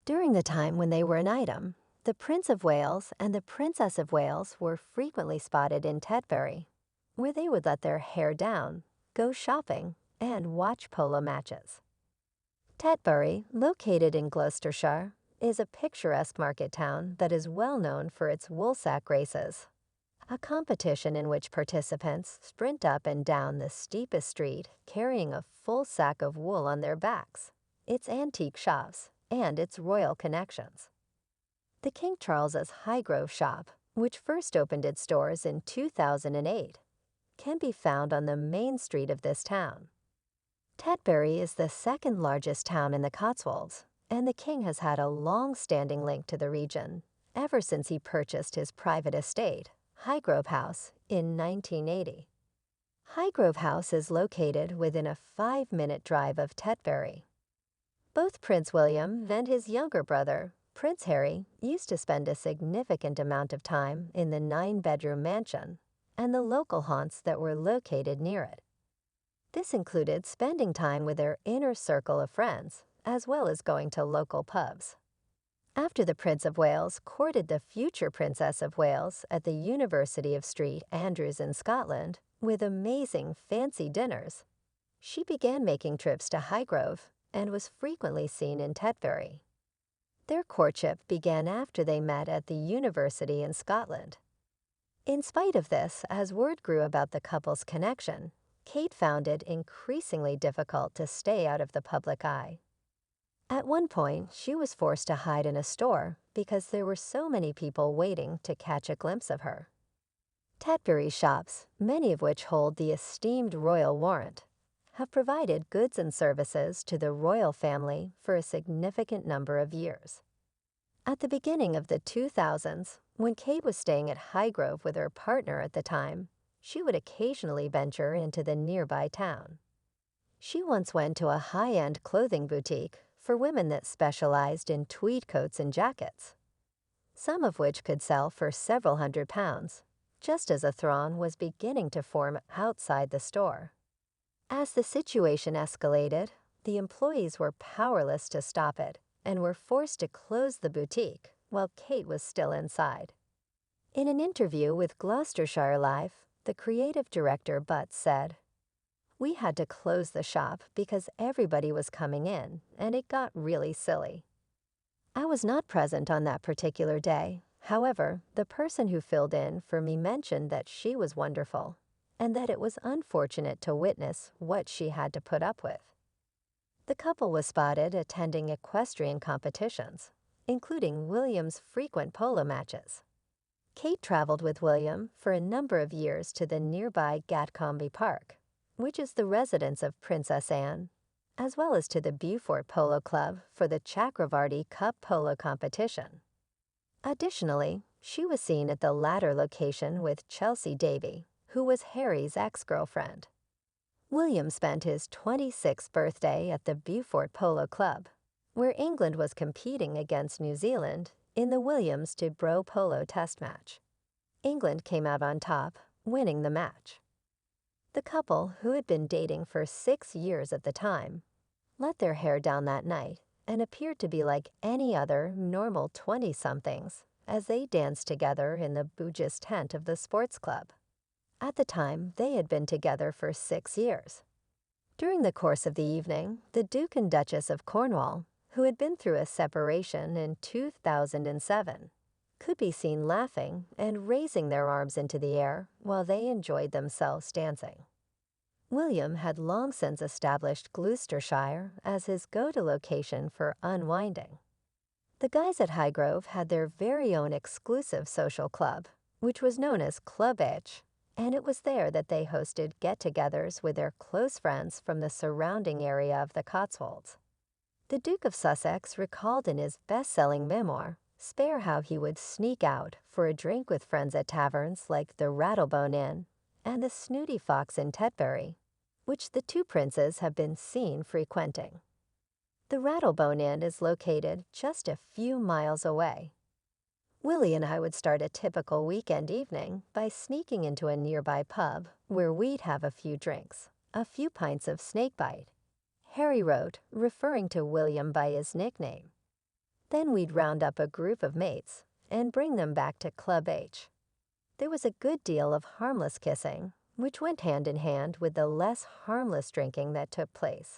During the time when they were an item, the Prince of Wales and the Princess of Wales were frequently spotted in Tetbury, where they would let their hair down, go shopping, and watch polo matches. Tetbury, located in Gloucestershire, is a picturesque market town that is well known for its woolsack races, a competition in which participants sprint up and down the steepest street carrying a full sack of wool on their backs, its antique shops, and its royal connections. The King Charles's Highgrove shop, which first opened its doors in 2008, can be found on the main street of this town. Tetbury is the second largest town in the Cotswolds, and the king has had a long-standing link to the region ever since he purchased his private estate, Highgrove House, in 1980. Highgrove House is located within a 5-minute drive of Tetbury. Both Prince William and his younger brother, Prince Harry, used to spend a significant amount of time in the 9-bedroom mansion and the local haunts that were located near it. This included spending time with their inner circle of friends, as well as going to local pubs. After the Prince of Wales courted the future Princess of Wales at the University of St Andrews in Scotland with amazing fancy dinners, she began making trips to Highgrove and was frequently seen in Tetbury. Their courtship began after they met at the university in Scotland. In spite of this, as word grew about the couple's connection, Kate found it increasingly difficult to stay out of the public eye. At one point, she was forced to hide in a store because there were so many people waiting to catch a glimpse of her. Tetbury shops, many of which hold the esteemed royal warrant, have provided goods and services to the royal family for a significant number of years. At the beginning of the 2000s, when Kate was staying at Highgrove with her partner at the time, she would occasionally venture into the nearby town. She once went to a high-end clothing boutique for women that specialized in tweed coats and jackets, some of which could sell for several £100s, just as a throng was beginning to form outside the store. As the situation escalated, the employees were powerless to stop it and were forced to close the boutique while Kate was still inside. In an interview with Gloucestershire Live, the creative director Butts said, "We had to close the shop because everybody was coming in and it got really silly." I was not present on that particular day. However, the person who filled in for me mentioned that she was wonderful and that it was unfortunate to witness what she had to put up with. The couple was spotted attending equestrian competitions, including William's frequent polo matches. Kate traveled with William for a number of years to the nearby Gatcombe Park, which is the residence of Princess Anne, as well as to the Beaufort Polo Club for the Chakravarti Cup polo competition. Additionally, she was seen at the latter location with Chelsea Davy, who was Harry's ex-girlfriend. William spent his 26th birthday at the Beaufort Polo Club, where England was competing against New Zealand in the Williams to Bro Polo Test match. England came out on top, winning the match. The couple, who had been dating for 6 years at the time, let their hair down that night and appeared to be like any other normal 20-somethings as they danced together in the Bugis tent of the sports club. At the time, they had been together for 6 years. During the course of the evening, the Duke and Duchess of Cornwall, who had been through a separation in 2007, could be seen laughing and raising their arms into the air while they enjoyed themselves dancing. William had long since established Gloucestershire as his go-to location for unwinding. The guys at Highgrove had their very own exclusive social club, which was known as Club H, and it was there that they hosted get-togethers with their close friends from the surrounding area of the Cotswolds. The Duke of Sussex recalled in his best-selling memoir, Spare, how he would sneak out for a drink with friends at taverns like the Rattlebone Inn and the Snooty Fox in Tetbury, which the two princes have been seen frequenting. The Rattlebone Inn is located just a few miles away. Willie and I would start a typical weekend evening by sneaking into a nearby pub where we'd have a few drinks, a few pints of snakebite. Harry wrote, referring to William by his nickname. Then we'd round up a group of mates and bring them back to Club H. There was a good deal of harmless kissing, which went hand in hand with the less harmless drinking that took place.